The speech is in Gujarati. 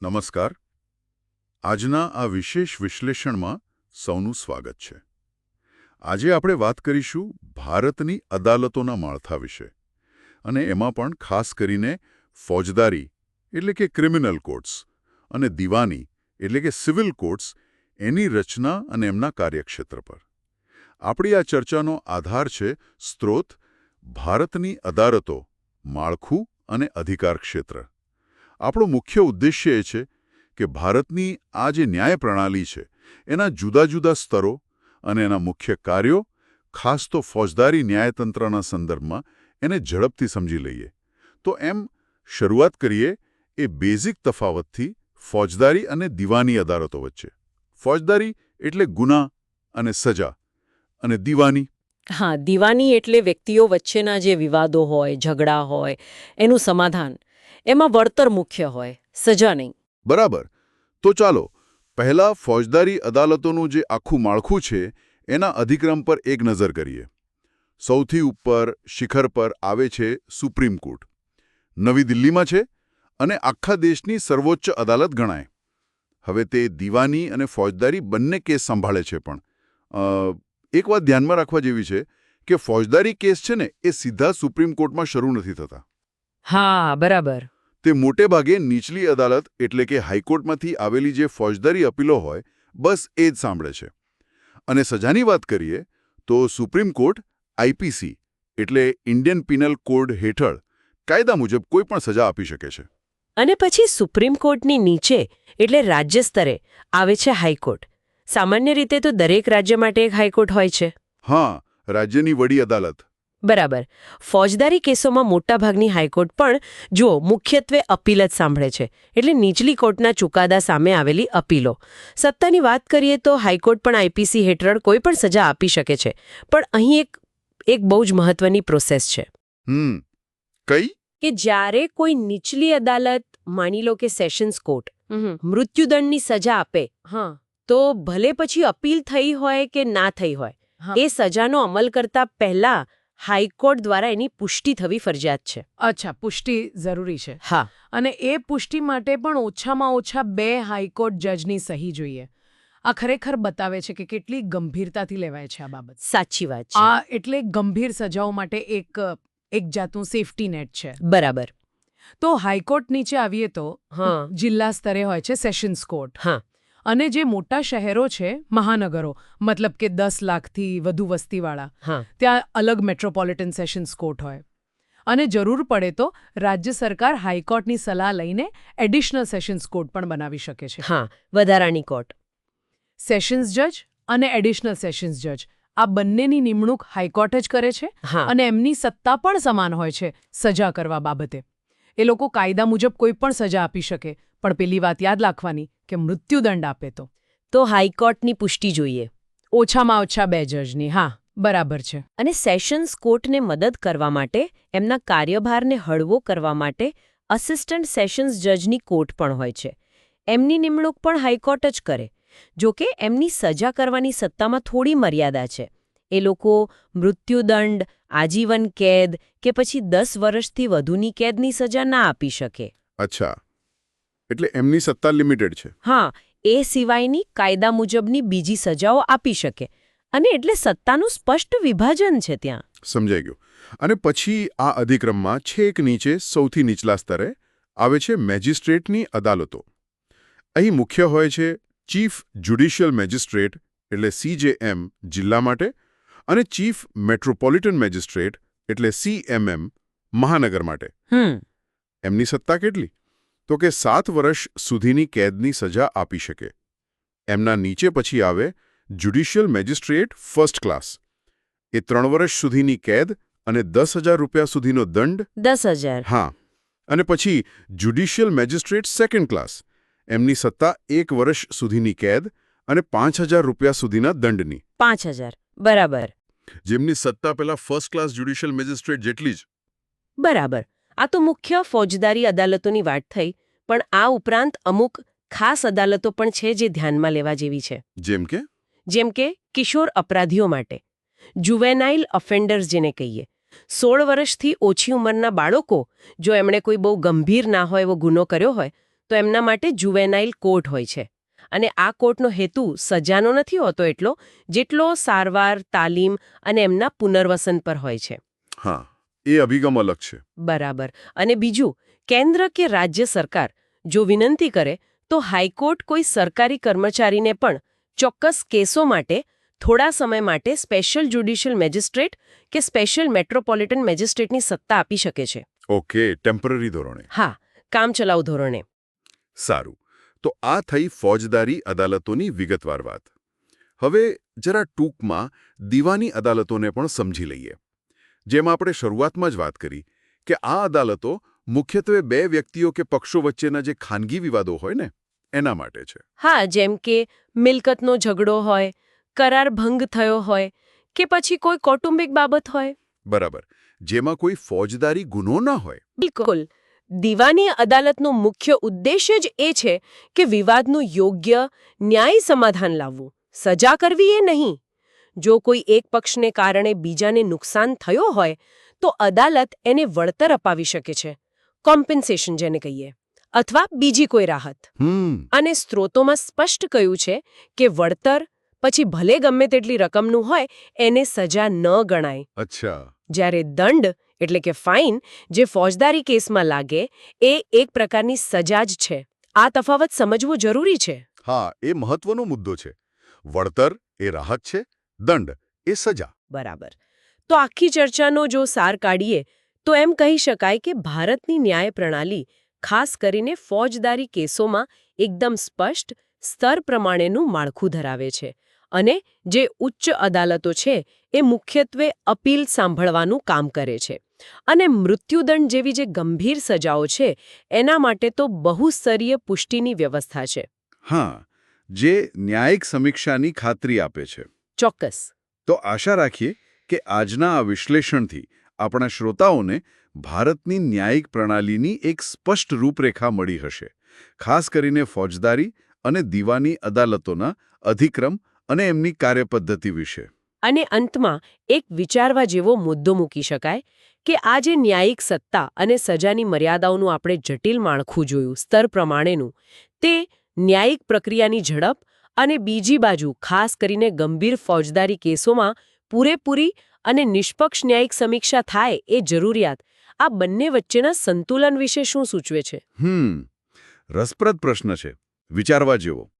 નમસ્કાર. આજના આ વિશેષ વિશ્લેષણમાં સૌનું સ્વાગત છે. આજે આપણે વાત કરીશું ભારતની અદાલતોના માળખા વિશે, અને એમાં પણ ખાસ કરીને ફોજદારી એટલે કે ક્રિમિનલ કોર્ટ્સ અને દીવાની એટલે કે સિવિલ કોર્ટ્સ, એની રચના અને એમના કાર્યક્ષેત્ર પર. આપણી આ ચર્ચાનો આધાર છે સ્ત્રોત ભારતની અદાલતો, માળખું અને અધિકાર ક્ષેત્ર. આપણો મુખ્ય ઉદ્દેશ્ય એ છે કે ભારતની આ જે ન્યાય પ્રણાલી છે એના જુદા જુદા સ્તરો અને એના મુખ્ય કાર્યો, ખાસ તો ફોજદારી ન્યાયતંત્રના સંદર્ભમાં એને ઝડપથી સમજી લઈએ. તો એમ શરૂઆત કરીએ એ બેઝિક તફાવતથી ફોજદારી અને દીવાની અદાલતો વચ્ચે. ફોજદારી એટલે ગુના અને સજા, અને દીવાની હા, દીવાની એટલે વ્યક્તિઓ વચ્ચેના જે વિવાદો હોય, ઝઘડા હોય, એનું સમાધાન. એમાં વળતર મુખ્ય હોય, સજા નહીં. બરાબર. તો ચાલો પહેલા ફોજદારી અદાલતોનું જે આખું માળખું છે એના અધિક્રમ પર એક નજર કરીએ. સૌથી ઉપર શિખર પર આવે છે સુપ્રીમ કોર્ટ. નવી દિલ્હીમાં છે અને આખા દેશની સર્વોચ્ચ અદાલત ગણાય. હવે તે દીવાની અને ફોજદારી બંને કેસ સંભાળે છે, પણ એક વાત ધ્યાનમાં રાખવા જેવી છે કે ફોજદારી કેસ છે ને એ સીધા સુપ્રીમ કોર્ટમાં શરૂ નથી થતા. હા, બરાબર. તે મોટે ભાગે નીચલી અદાલત એટલે કે હાઈકોર્ટમાંથી આવેલી જે ફોજદારી અપીલો હોય બસ એ જ સાંભળે છે. અને સજાની વાત કરીએ તો સુપ્રીમ કોર્ટ આઈપીસી એટલે ઇન્ડિયન પિનલ કોડ હેઠળ કાયદા મુજબ કોઈ પણ સજા આપી શકે છે. અને પછી સુપ્રીમ કોર્ટની નીચે એટલે રાજ્ય સ્તરે આવે છે હાઈકોર્ટ. સામાન્ય રીતે તો દરેક રાજ્ય માટે એક હાઈકોર્ટ હોય છે. હા, રાજ્યની વડી અદાલત. બરાબર. ફોજદારી કેસોમાં મોટાભાગની હાઈકોર્ટ પણ જો મુખ્યત્વે અપીલ જ સાંભળે છે, એટલે નીચલી કોર્ટના ચુકાદા સામે આવેલી અપીલો. સત્તાની વાત કરીએ તો હાઈકોર્ટ પણ આઈપીસી હેઠળ કોઈ પણ સજા આપી શકે છે, પણ અહીં એક બહુ જ મહત્વની પ્રોસેસ છે. કઈ? કે જ્યારે કોઈ નીચલી અદાલત, માની લો કે સેશન્સ કોર્ટ, મૃત્યુદંડની સજા આપે, તો ભલે પછી અપીલ થઈ હોય કે ના થઈ હોય, એ સજાનો અમલ કરતા પહેલા હાઈકોર્ટ દ્વારા એની પુષ્ટિ થવી ફરજિયાત છે. અચ્છા, પુષ્ટિ જરૂરી છે. હા. અને એ પુષ્ટિ માટે પણ ઓછામાં ઓછા 2 હાઈકોર્ટ જજની સહી જોઈએ. આ ખરેખર બતાવે છે કે કેટલી ગંભીરતાથી લેવાય છે આ બાબત. સાચી વાત છે. આ એટલે ગંભીર સજાઓ માટે એક જાતનું સેફટી નેટ છે. બરાબર. તો હાઈકોર્ટ નીચે આવીએ તો જિલ્લા સ્તરે હોય છે સેશન્સ કોર્ટ. હા. અને જે મોટા શહેરો છે, મહાનગરો, મતલબ કે 10 લાખથી વધુ વસ્તીવાળા, ત્યાં અલગ મેટ્રોપોલિટન સેશન્સ કોર્ટ હોય. અને જરૂર પડે તો રાજ્ય સરકાર હાઈકોર્ટની સલાહ લઈને એડિશનલ સેશન્સ કોર્ટ પણ બનાવી શકે છે. હા, વધારાની કોર્ટ. સેશન્સ જજ અને એડિશનલ સેશન્સ જજ આ બંનેની નિમણૂક હાઈકોર્ટ જ કરે છે. અને એમની સત્તા પણ સમાન હોય છે સજા કરવા બાબતે. એ લોકો કાયદા મુજબ કોઈ પણ સજા આપી શકે, પણ પેલી વાત યાદ રાખવાની કે મૃત્યુદંડ આપે તો હાઈકોર્ટની પુષ્ટિ જોઈએ. ઓછામાં ઓછા 2 જજની. હા, બરાબર છે. અને સેશન્સ કોર્ટને મદદ કરવા માટે, એમના કાર્યભારને હળવો કરવા માટે અસિસ્ટન્ટ સેશન્સ જજની કોર્ટ પણ હોય છે. એમની નિમણૂક પણ હાઈકોર્ટ જ કરે. જોકે એમની સજા કરવાની સત્તામાં થોડી મર્યાદા છે. એ લોકો મૃત્યુદંડ, આજીવન કેદ કે પછી 10 વર્ષથી વધુની કેદની સજા ના આપી શકે. અચ્છા, એટલે એમની સત્તા લિમિટેડ છે. હા, એ સિવાયની કાયદા મુજબની બીજી સજાઓ આપી શકે. અને એટલે સત્તાનું સ્પષ્ટ વિભાજન છે ત્યાં. સમજાઈ ગયું. અને પછી આ અધિક્રમમાં છેક નીચે સૌથી નીચલા સ્તરે આવે છે મેજિસ્ટ્રેટની અદાલતો. અહીં મુખ્ય હોય છે ચીફ જ્યુડિશિયલ મેજિસ્ટ્રેટ એટલે CJM જિલ્લા માટે, અને ચીફ મેટ્રોપોલિટન મેજિસ્ટ્રેટ એટલે CMM મહાનગર માટે. એમની સત્તા કેટલી? તો કે 7 વર્ષ સુધીની કેદની સજા આપી શકે. એમના નીચે પછી આવે જ્યુડિશિયલ મેજિસ્ટ્રેટ ફર્સ્ટ ક્લાસ. એ 3 વર્ષ સુધીની કેદ અને 10,000 રૂપિયા સુધીનો દંડ. 10,000? હા. અને પછી જ્યુડિશિયલ મેજિસ્ટ્રેટ સેકન્ડ ક્લાસ. એમની સત્તા 1 વર્ષ સુધીની કેદ અને 5,000 રૂપિયા સુધીના દંડની. 5,000, બરાબર. જેમની સત્તા પેલા ફર્સ્ટ ક્લાસ જ્યુડિશિયલ મેજિસ્ટ્રેટ જેટલી જ. બરાબર. આ તો મુખ્ય ફોજદારી અદાલતોની વાત થઈ, પણ આ ઉપરાંત અમુક ખાસ અદાલતો પણ છે જે ધ્યાનમાં લેવા જેવી છે. જેમ કે કિશોર અપરાધીઓ માટે જુવેનાઇલ ઓફેન્ડર્સ જેને કહીએ. 16 વર્ષથી ઓછી ઉંમરના બાળકો જો એમણે કોઈ બહુ ગંભીર ના હોય એવો ગુનો કર્યો હોય તો એમના માટે જુવેનાઇલ કોર્ટ હોય છે. અને આ કોર્ટનો હેતુ સજાનો નથી હોતો જેટલો સારવાર, તાલીમ અને એમના પુનર્વસન પર હોય છે. હા, એ અભિગમ અલગ છે. બરાબર. અને બીજું, કેન્દ્ર કે રાજ્ય સરકાર જો વિનંતી કરે તો હાઈકોર્ટ કોઈ સરકારી કર્મચારીને પણ ચોક્કસ કેસો માટે થોડા સમય માટે સ્પેશિયલ જ્યુડિશિયલ મેજિસ્ટ્રેટ કે સ્પેશિયલ મેટ્રોપોલિટન મેજિસ્ટ્રેટની સત્તા આપી શકે છે. ઓકે, ટેમ્પરરી ધોરણે. હા, કામચલાઉ ધોરણે. સારું. તો આ થઈ ફોજદારી અદાલતોની વિગતવાર વાત. હવે જરા ટૂંકમાં દીવાની અદાલતોને પણ સમજી લઈએ. જેમ આપણે શરૂઆતમાં જ વાત કરી કે આ અદાલતો મુખ્યત્વે બે વ્યક્તિઓ કે પક્ષો વચ્ચેના જે ખાનગી વિવાદો હોય ને એના માટે છે. હા, જેમ કે મિલકતનો ઝઘડો હોય, કરાર ભંગ થયો હોય કે પછી કોઈ કૌટુંબિક બાબત હોય. બરાબર. જેમાં કોઈ ફોજદારી ગુનો ના હોય. બિલકુલ. દીવાની અદાલતનો મુખ્ય ઉદ્દેશ્ય જ એ છે કે વિવાદનું યોગ્ય, ન્યાયી સમાધાન લાવવું, સજા કરવી એ નહીં. જો કોઈ એક પક્ષને કારણે બીજાને નુકસાન થયો હોય તો અદાલત એને વળતર અપાવી શકે છે, કોમ્પન્સેશન જેને કહીએ, અથવા બીજી કોઈ રાહત. અને સ્ત્રોતોમાં સ્પષ્ટ કહ્યું છે કે વળતર પછી ભલે ગમે તેટલી રકમનું હોય એને સજા ન ગણાય. અચ્છા. જ્યારે દંડ એટલે કે ફાઇન જે ફોજદારી કેસમાં લાગે એ એક પ્રકારની સજા જ છે. આ તફાવત સમજવો જરૂરી છે. હા, એ મહત્વનો મુદ્દો છે. વળતર એ રાહત છે, દંડ એ સજા. બરાબર. તો આખી ચર્ચાનો જો સાર કાઢીએ તો એમ કહી શકાય કે ભારતની ન્યાય પ્રણાલી ખાસ કરીને ફોજદારી કેસોમાં એકદમ સ્પષ્ટ સ્તર પ્રમાણેનું માળખું ધરાવે છે. અને જે ઉચ્ચ અદાલતો છે એ મુખ્યત્વે અપીલ સાંભળવાનું કામ કરે છે. અને મૃત્યુદંડ જેવી જે ગંભીર સજાઓ છે એના માટે તો બહુસ્તરીય પુષ્ટિની વ્યવસ્થા છે. હા, જે ન્યાયિક સમીક્ષાની ખાતરી આપે છે. ચોક્કસ. તો આશા રાખીએ કે આજના આ વિશ્લેષણથી આપણા શ્રોતાઓને ભારતની ન્યાયિક પ્રણાલીની એક સ્પષ્ટ રૂપરેખા મળી હશે, ખાસ કરીને ફોજદારી અને દીવાની અદાલતોના અધિક્રમ અને એમની કાર્યપદ્ધતિ વિશે. અને અંતમાં એક વિચારવા જેવો મુદ્દો મૂકી શકાય કે આ જે ન્યાયિક સત્તા અને સજાની મર્યાદાઓનું આપણે જટિલ માળખું જોયું સ્તર પ્રમાણેનું, તે ન્યાયિક પ્રક્રિયાની ઝડપ અને બીજી બાજુ ખાસ કરીને ગંભીર ફોજદારી કેસોમાં પૂરેપૂરી અને નિષ્પક્ષ ન્યાયિક સમીક્ષા થાય એ જરૂરિયાત, આ બંને વચ્ચેના સંતુલન વિશે શું સૂચવે છે? રસપ્રદ પ્રશ્ન છે, વિચારવા જેવો.